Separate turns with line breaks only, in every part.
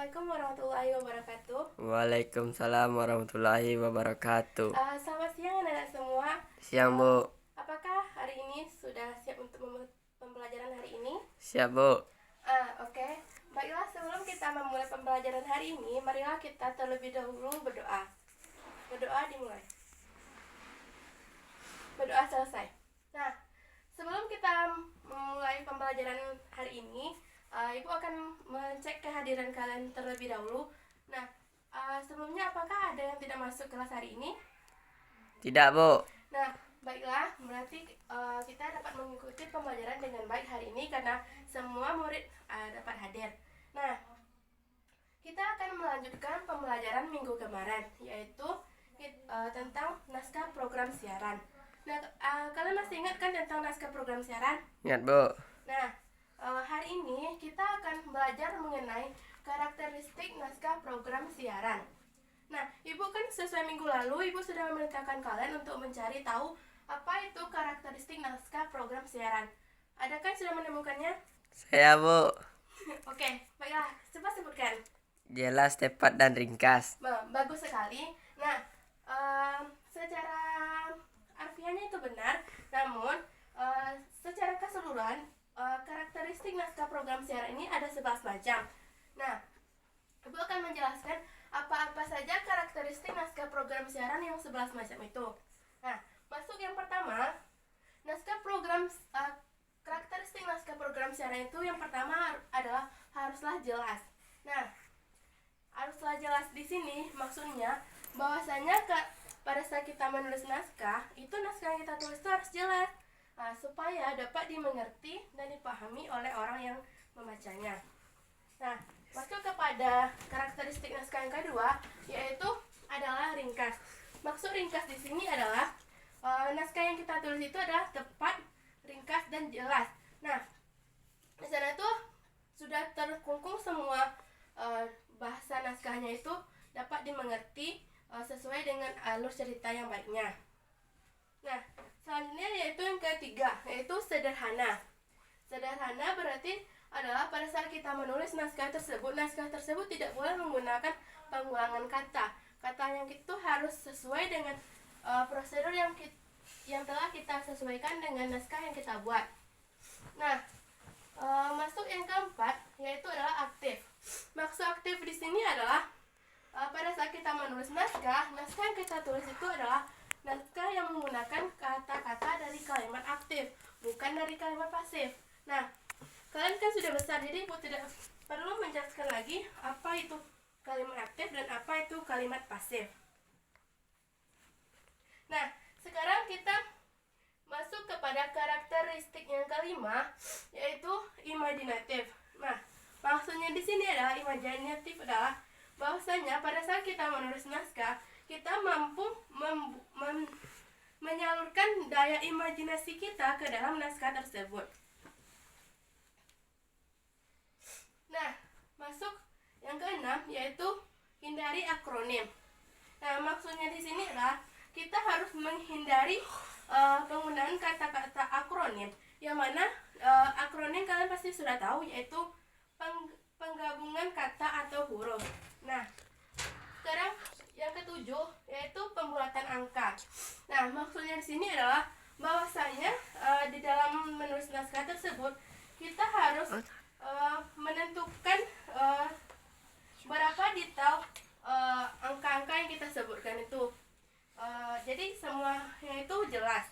Assalamualaikum warahmatullahi wabarakatuh.
Waalaikumsalam warahmatullahi wabarakatuh.
Selamat siang anak-anak semua.
Siang, Bu.
Apakah hari ini sudah siap untuk pembelajaran hari ini?
Siap, Bu.
Oke. Baiklah, sebelum kita memulai pembelajaran hari ini, marilah kita terlebih dahulu berdoa. Berdoa dimulai. Berdoa selesai. Nah, sebelum kita memulai pembelajaran hari ini, Ibu akan mengecek kehadiran kalian terlebih dahulu. Nah, sebelumnya apakah ada yang tidak masuk kelas hari ini?
Tidak, Bu.
Nah, baiklah, berarti kita dapat mengikuti pembelajaran dengan baik hari ini karena semua murid dapat hadir. Nah, kita akan melanjutkan pembelajaran minggu kemarin, yaitu tentang naskah program siaran. Nah, kalian masih ingat kan tentang naskah program siaran?
Ingat, Bu.
Nah, hari ini kita akan belajar mengenai karakteristik naskah program siaran. Nah, Ibu kan sesuai minggu lalu, Ibu sudah memerintahkan kalian untuk mencari tahu apa itu karakteristik naskah program siaran. Adakah yang sudah menemukannya?
Saya, Bu.
Oke, baiklah, coba sebutkan.
Jelas, tepat, dan ringkas.
Bagus sekali. Nah, secara harfiahnya itu benar, namun secara keseluruhan karakteristik naskah program siaran ini ada 11 macam. Nah, Ibu akan menjelaskan apa-apa saja karakteristik naskah program siaran yang 11 macam itu. Nah, masuk yang pertama, karakteristik naskah program siaran itu yang pertama adalah haruslah jelas. Nah, haruslah jelas di sini maksudnya bahwasanya pada saat kita menulis naskah, itu naskah yang kita tulis itu harus jelas. Supaya dapat dimengerti dan dipahami oleh orang yang membacanya. Nah, masuk kepada karakteristik naskah yang kedua, yaitu adalah ringkas. Maksud ringkas di sini adalah naskah yang kita tulis itu adalah tepat, ringkas, dan jelas. Nah, di sana tuh sudah terkungkung semua bahasa naskahnya itu dapat dimengerti sesuai dengan alur cerita yang baiknya. Nah, selanjutnya yaitu yang ketiga, yaitu sederhana. Sederhana berarti adalah pada saat kita menulis naskah tersebut tidak boleh menggunakan pengulangan kata. Kata yang itu harus sesuai dengan prosedur yang telah kita sesuaikan dengan naskah yang kita buat. Nah, masuk yang keempat, yaitu adalah aktif. Maksud aktif di sini adalah pada saat kita menulis naskah yang kita tulis itu adalah naskah yang menggunakan kata-kata dari kalimat aktif, bukan dari kalimat pasif. Nah, kalian kan sudah besar, jadi Ibu tidak perlu menjelaskan lagi apa itu kalimat aktif dan apa itu kalimat pasif. Nah, sekarang kita masuk kepada karakteristik yang kelima, yaitu imajinatif. Nah, maksudnya di sini adalah imajinatif adalah bahwasanya pada saat kita menulis naskah, kita mampu menyalurkan daya imajinasi kita ke dalam naskah tersebut. Nah, masuk yang keenam, yaitu hindari akronim. Nah, maksudnya di sini adalah kita harus menghindari penggunaan kata-kata akronim, yang mana akronim kalian pasti sudah tahu, yaitu penggabungan kata atau huruf. Nah, sekarang yang ketujuh, yaitu pembuatan angka. Nah, maksudnya di sini adalah bahwasanya di dalam menulis naskah tersebut kita harus menentukan berapa detail angka-angka yang kita sebutkan itu. Jadi semuanya itu jelas.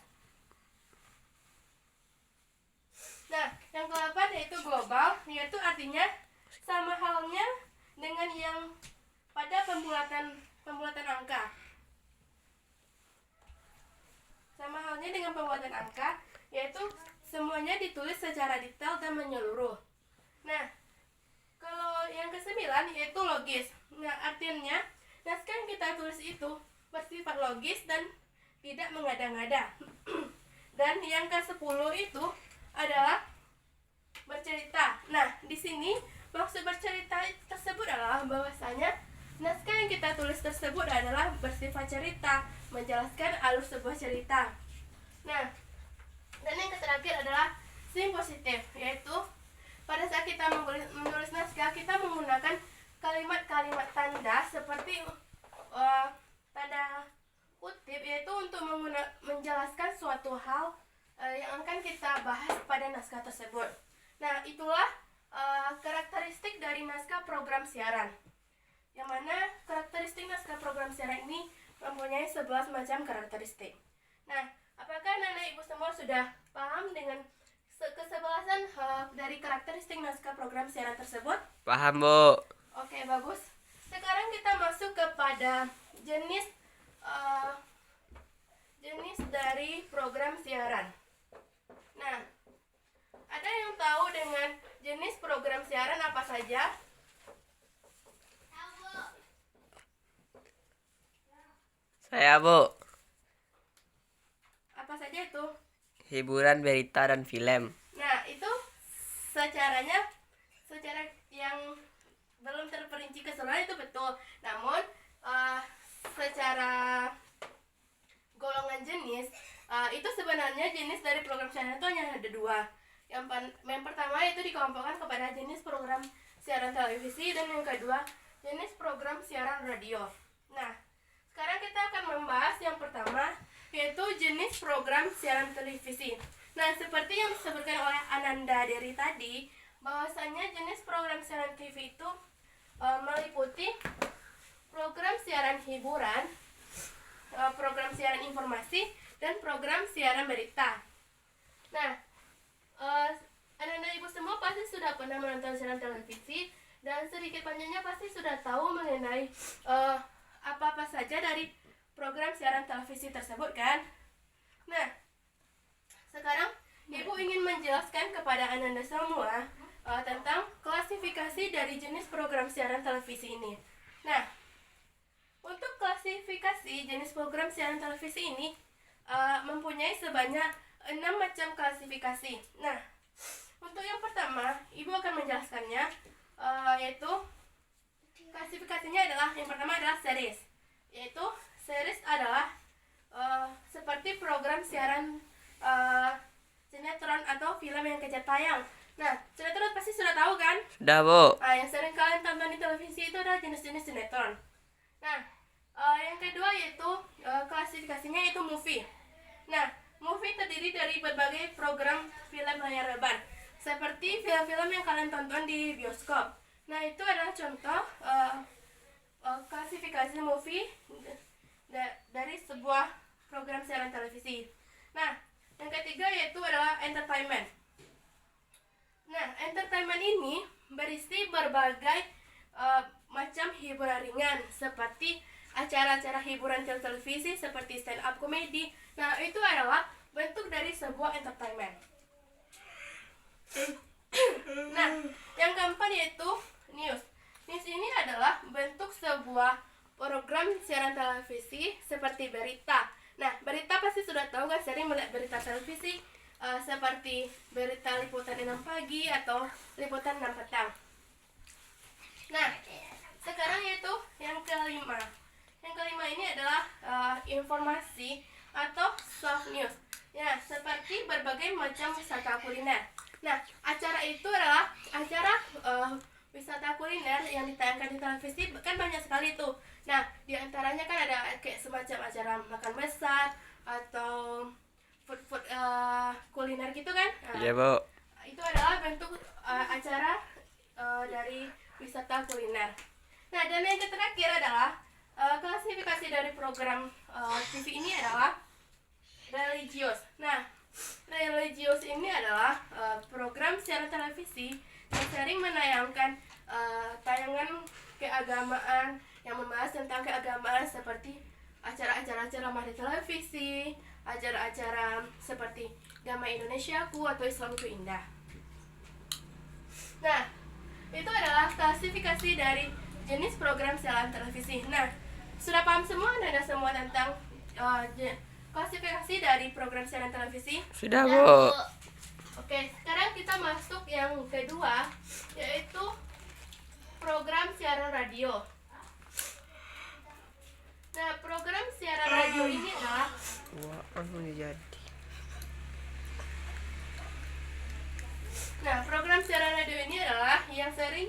Nah, yang ke-8 yaitu global, yaitu artinya sama halnya dengan yang pada pembuatan angka. Sama halnya dengan pembuatan angka, yaitu semuanya ditulis secara detail dan menyeluruh. Nah, kalau yang ke-9 yaitu logis. Nah, artinya naskah yang kita tulis itu bersifat logis dan tidak mengada-ngada. Dan yang ke-10 itu adalah bercerita. Nah, di sini maksud bercerita tersebut adalah bahwasanya naskah yang kita tulis tersebut adalah bersifat cerita, menjelaskan alur sebuah cerita. Nah, dan yang terakhir adalah sim positif, yaitu pada saat kita menulis naskah, kita menggunakan kalimat kalimat-kalimat tanda seperti tanda kutip, yaitu untuk menjelaskan suatu hal yang akan kita bahas pada naskah tersebut. Nah, itulah karakteristik dari naskah program siaran. Yang mana karakteristik naskah program siaran ini mempunyai 11 macam karakteristik. Nah, apakah anak-anak ibu semua sudah paham dengan kesebelasan dari karakteristik naskah program siaran tersebut?
Paham, Bu.
Oke, bagus. Sekarang kita masuk kepada jenis dari program siaran. Nah, ada yang tahu dengan jenis program siaran apa saja?
Saya, Bu.
Apa saja itu?
Hiburan, berita, dan film.
Nah, itu secara yang belum terperinci keseluruhan itu betul. Namun, secara golongan jenis, itu sebenarnya jenis dari program siaran itu hanya ada dua. Yang pertama itu dikelompokkan kepada jenis program siaran televisi, dan yang kedua jenis program siaran radio. Nah, sekarang kita akan membahas yang pertama, yaitu jenis program siaran televisi. Nah, seperti yang disebutkan oleh Ananda dari tadi, bahwasanya jenis program siaran TV itu meliputi program siaran hiburan, program siaran informasi, dan program siaran berita. Nah, Ananda ibu semua pasti sudah pernah menonton siaran televisi, dan sedikit banyaknya pasti sudah tahu mengenai apa-apa saja dari program siaran televisi tersebut, kan? Nah, sekarang ibu ingin menjelaskan kepada Ananda semua tentang klasifikasi dari jenis program siaran televisi ini. Nah, untuk klasifikasi jenis program siaran televisi ini mempunyai sebanyak 6 macam klasifikasi. Nah, untuk yang pertama, ibu akan menjelaskannya, yaitu klasifikasinya adalah, yang pertama adalah series. Yaitu series adalah seperti program siaran sinetron atau film yang kejar tayang. Nah, sinetron pasti sudah tahu, kan?
Sudah, Bu.
Yang sering kalian tonton di televisi itu adalah jenis-jenis sinetron. Nah, yang kedua yaitu klasifikasinya yaitu movie. Nah, movie terdiri dari berbagai program film layar lebar, seperti film-film yang kalian tonton di bioskop. Nah, itu adalah contoh klasifikasi movie dari sebuah program siaran televisi. Nah, yang ketiga yaitu adalah entertainment. Nah, entertainment ini berisi berbagai macam hiburan ringan, seperti acara-acara hiburan televisi seperti stand up comedy. Nah, itu adalah bentuk dari sebuah entertainment. Nah, yang keempat yaitu news. News ini adalah bentuk sebuah program siaran televisi seperti berita. Nah, berita pasti sudah tahu, kan, sering melihat berita televisi seperti berita liputan 6 pagi atau liputan 6 petang. Nah, sekarang yaitu yang kelima. Yang kelima ini adalah informasi atau soft news. Ya, seperti berbagai macam wisata kuliner. Nah, acara itu adalah acara wisata kuliner yang ditayangkan di televisi, kan banyak sekali tuh. Nah, diantaranya kan ada kayak semacam acara makan besar atau food kuliner gitu, kan? Nah,
Iya, Bu.
itu adalah bentuk acara dari wisata kuliner. Nah, dan yang terakhir adalah klasifikasi dari program TV ini adalah religius. Nah, religius ini adalah program siaran televisi yang sering menayangkan tayangan keagamaan yang membahas tentang keagamaan, seperti acara-acara ceramah di televisi, acara-acara seperti Damai Indonesiaku atau Islamku Indah. Nah, itu adalah klasifikasi dari jenis program siaran televisi. Nah, sudah paham semua Anda semua tentang klasifikasi dari program siaran televisi?
Sudah, Bu.
Oke, sekarang kita masuk yang kedua, yaitu program siaran radio. Nah, program siaran radio ini adalah program siaran radio ini adalah yang sering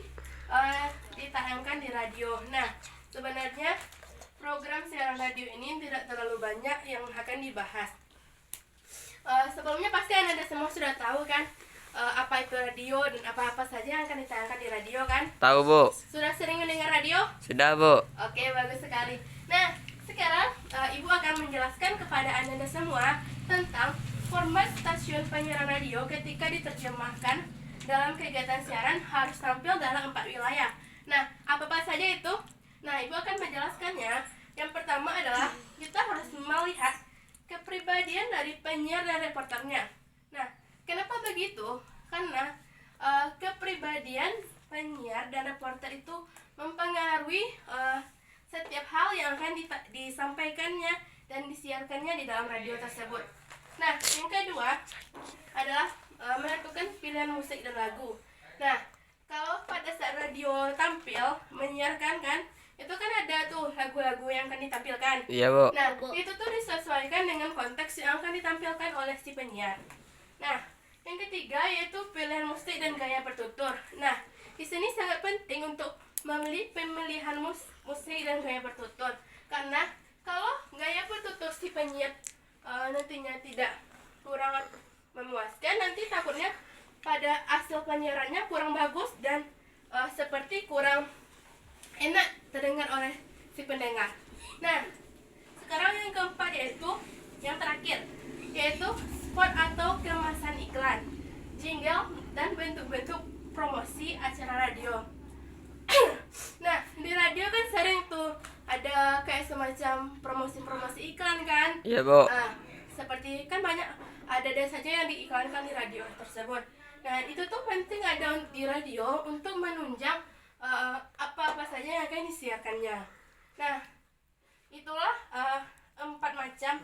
ditayangkan di radio. Nah, sebenarnya program siaran radio ini tidak terlalu banyak yang akan dibahas. Sebelumnya pasti Anda semua sudah tahu kan apa itu radio dan apa-apa saja yang akan ditayangkan di radio kan?
Tahu, Bu.
Sudah sering mendengar radio?
Sudah, Bu.
Oke, bagus sekali. Nah, sekarang Ibu akan menjelaskan kepada Anda semua tentang format stasiun penyiaran radio ketika diterjemahkan dalam kegiatan siaran harus tampil dalam 4 wilayah. Nah, apa-apa saja itu? Nah, Ibu akan menjelaskannya. Yang pertama adalah kita harus melihat kepribadian dari penyiar dan reporternya. Nah, kenapa begitu? Karena kepribadian penyiar dan reporter itu mempengaruhi setiap hal yang akan disampaikannya dan disiarkannya di dalam radio tersebut. Nah, yang kedua adalah menentukan pilihan musik dan lagu. Nah, kalau pada saat radio tampil menyiarkan kan, itu kan ada tuh lagu-lagu yang akan ditampilkan.
Iya, Bu.
Nah, itu tuh disesuaikan dengan konteks yang akan ditampilkan oleh si penyiar. Nah, yang ketiga yaitu pilihan musik dan gaya bertutur. Nah, di sini sangat penting untuk memilih pemilihan musik dan gaya bertutur. Karena kalau gaya bertutur si penyiar nantinya tidak kurang memuaskan, nanti takutnya pada hasil penyiarannya kurang bagus dan seperti kurang enak terdengar oleh si pendengar. Nah, sekarang yang keempat yaitu yang terakhir, yaitu spot atau kemasan iklan, jingle dan bentuk-bentuk promosi acara radio. Nah, di radio kan sering tuh ada kayak semacam promosi-promosi iklan kan?
Iya, Bu.
Seperti kan banyak ada saja yang diiklankan di radio tersebut. Nah, itu tuh penting ada di radio untuk menunjang apa-apa saja yang akan disiarkannya. Nah, itulah 4 macam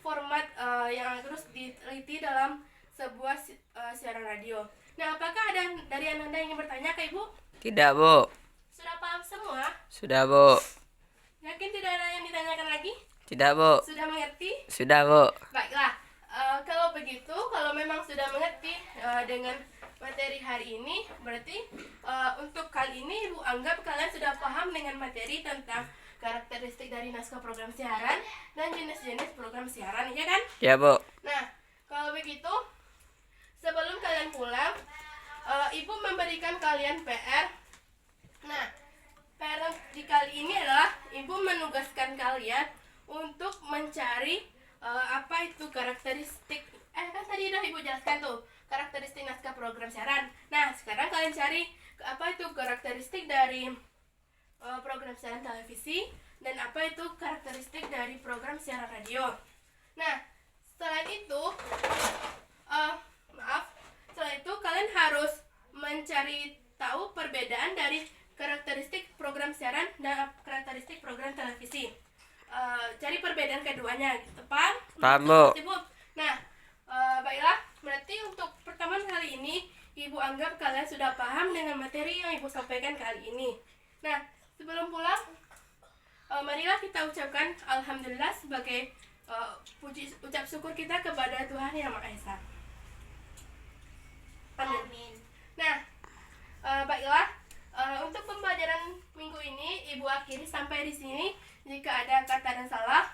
format yang harus diteliti dalam sebuah siaran radio. Nah, apakah ada dari Anda yang ingin bertanya ke Ibu?
Tidak, Bu.
Sudah paham semua?
Sudah, Bu.
Yakin tidak ada yang ditanyakan lagi?
Tidak, Bu.
Sudah mengerti?
Sudah, Bu.
Baiklah, kalau begitu, kalau memang sudah mengerti dengan materi hari ini, berarti untuk kali ini Ibu anggap kalian sudah paham dengan materi tentang karakteristik dari naskah program siaran dan jenis-jenis program siaran, ya kan?
Ya, Bu.
Nah, kalau begitu, sebelum kalian pulang, Ibu memberikan kalian PR. Nah, PR di kali ini adalah Ibu menugaskan kalian untuk mencari apa itu karakteristik. Kan tadi udah Ibu jelaskan tuh karakteristik naskah program siaran. Nah, sekarang kalian cari apa itu karakteristik dari program siaran televisi dan apa itu karakteristik dari program siaran radio. Nah, selain itu setelah itu kalian harus mencari tahu perbedaan dari karakteristik program siaran dan karakteristik program televisi. Cari perbedaan keduanya, tepat?
Paham, Bu.
Nah, baiklah, berarti untuk pertemuan kali ini Ibu anggap kalian sudah paham dengan materi yang Ibu sampaikan kali ini. Nah, sebelum pulang, marilah kita ucapkan Alhamdulillah sebagai ucap syukur kita kepada Tuhan Yang Maha Esa. Amin. Nah, baiklah, untuk pembelajaran minggu ini Ibu akhiri sampai di sini. Jika ada kata dan salah,